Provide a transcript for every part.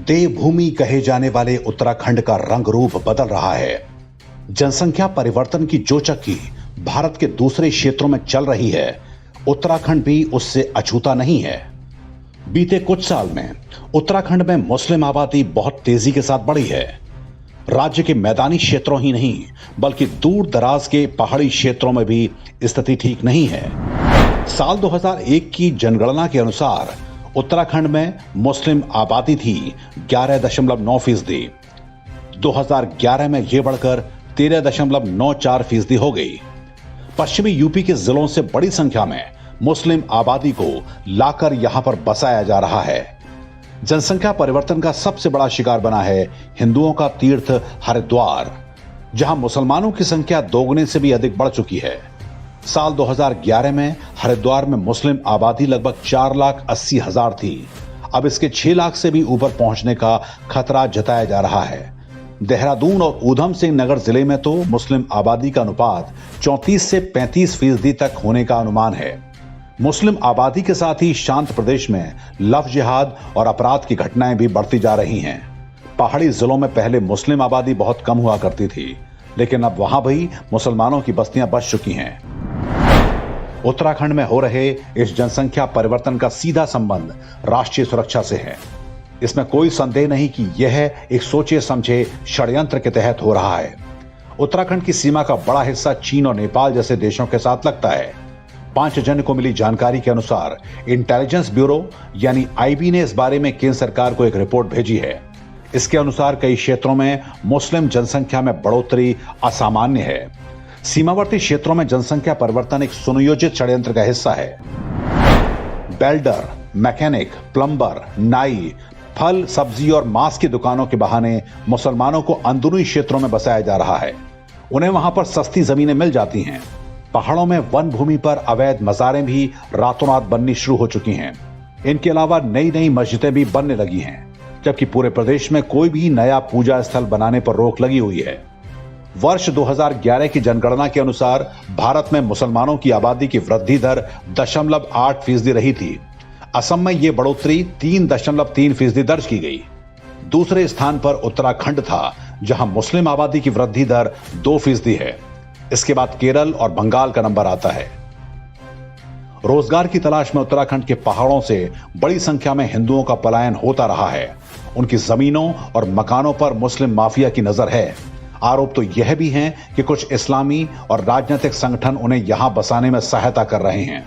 देवभूमि कहे जाने वाले उत्तराखंड का रंग रूप बदल रहा है। जनसंख्या परिवर्तन की जो चक्की भारत के दूसरे क्षेत्रों में चल रही है, उत्तराखंड भी उससे अछूता नहीं है। बीते कुछ साल में उत्तराखंड में मुस्लिम आबादी बहुत तेजी के साथ बढ़ी है। राज्य के मैदानी क्षेत्रों ही नहीं बल्कि दूर दराज के पहाड़ी क्षेत्रों में भी स्थिति ठीक नहीं है। साल 2001 की जनगणना के अनुसार उत्तराखंड में मुस्लिम आबादी थी 11.9%। 2011 में यह बढ़कर 13.94% हो गई। पश्चिमी यूपी के जिलों से बड़ी संख्या में मुस्लिम आबादी को लाकर यहां पर बसाया जा रहा है। जनसंख्या परिवर्तन का सबसे बड़ा शिकार बना है हिंदुओं का तीर्थ हरिद्वार, जहां मुसलमानों की संख्या दोगुने से भी अधिक बढ़ चुकी है। साल 2011 में हरिद्वार में मुस्लिम आबादी लगभग 4,80,000 थी। अब इसके 6 लाख से भी ऊपर पहुंचने का खतरा जताया जा रहा है। देहरादून और ऊधम सिंह नगर जिले में तो मुस्लिम आबादी का अनुपात 34 से 35% तक होने का अनुमान है। मुस्लिम आबादी के साथ ही शांत प्रदेश में लव जिहाद और अपराध की घटनाएं भी बढ़ती जा रही हैं। पहाड़ी जिलों में पहले मुस्लिम आबादी बहुत कम हुआ करती थी, लेकिन अब वहां भी मुसलमानों की बस्तियां बस चुकी हैं। उत्तराखंड में हो रहे इस जनसंख्या परिवर्तन का सीधा संबंध राष्ट्रीय सुरक्षा से है। इसमें कोई संदेह नहीं कि यह एक सोचे समझे षड्यंत्र के तहत हो रहा है। उत्तराखंड की सीमा का बड़ा हिस्सा चीन और नेपाल जैसे देशों के साथ लगता है। 5 जन को मिली जानकारी के अनुसार इंटेलिजेंस ब्यूरो यानी आईबी ने इस बारे में केंद्र सरकार को एक रिपोर्ट भेजी है। इसके अनुसार कई क्षेत्रों में मुस्लिम जनसंख्या में बढ़ोतरी असामान्य है। सीमावर्ती क्षेत्रों में जनसंख्या परिवर्तन एक सुनियोजित षड्यंत्र का हिस्सा है। बेल्डर, मैकेनिक, प्लम्बर, नाई, फल, सब्जी और मांस की दुकानों के बहाने मुसलमानों को अंदरूनी क्षेत्रों में बसाया जा रहा है। उन्हें वहां पर सस्ती जमीनें मिल जाती हैं। पहाड़ों में वन भूमि पर अवैध मज़ारें भी रातों रात बननी शुरू हो चुकी हैं। इनके अलावा नई नई मस्जिदें भी बनने लगी हैं, जबकि पूरे प्रदेश में कोई भी नया पूजा स्थल बनाने पर रोक लगी हुई है। वर्ष 2011 की जनगणना के अनुसार भारत में मुसलमानों की आबादी की वृद्धि दर 0.8% रही थी। असम में यह बढ़ोतरी 3.3% दर्ज की गई। दूसरे स्थान पर उत्तराखंड था, जहां मुस्लिम आबादी की वृद्धि दर 2% है। इसके बाद केरल और बंगाल का नंबर आता है। रोजगार की तलाश में उत्तराखंड के पहाड़ों से बड़ी संख्या में हिंदुओं का पलायन होता रहा है। उनकी जमीनों और मकानों पर मुस्लिम माफिया की नजर है। आरोप तो यह भी हैं कि कुछ इस्लामी और राजनीतिक संगठन उन्हें यहां बसाने में सहायता कर रहे हैं।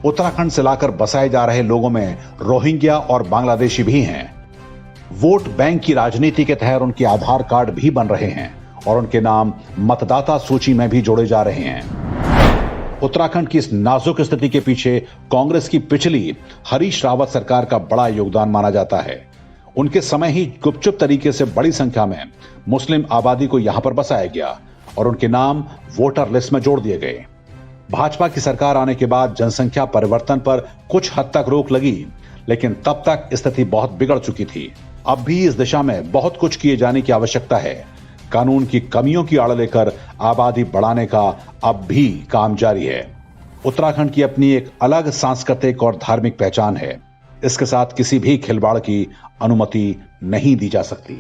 उत्तराखंड से लाकर बसाए जा रहे लोगों में रोहिंग्या और बांग्लादेशी भी हैं। वोट बैंक की राजनीति के तहत उनके आधार कार्ड भी बन रहे हैं और उनके नाम मतदाता सूची में भी जोड़े जा रहे हैं। उत्तराखंड की इस नाजुक स्थिति के पीछे कांग्रेस की पिछली हरीश रावत सरकार का बड़ा योगदान माना जाता है। उनके समय ही गुपचुप तरीके से बड़ी संख्या में मुस्लिम आबादी को यहां पर बसाया गया और उनके नाम वोटर लिस्ट में जोड़ दिए गए। भाजपा की सरकार आने के बाद जनसंख्या परिवर्तन पर कुछ हद तक रोक लगी, लेकिन तब तक स्थिति बहुत बिगड़ चुकी थी। अब भी इस दिशा में बहुत कुछ किए जाने की आवश्यकता है। कानून की कमियों की आड़ लेकर आबादी बढ़ाने का अब भी काम जारी है। उत्तराखंड की अपनी एक अलग सांस्कृतिक और धार्मिक पहचान है। इसके साथ किसी भी खिलवाड़ की अनुमति नहीं दी जा सकती।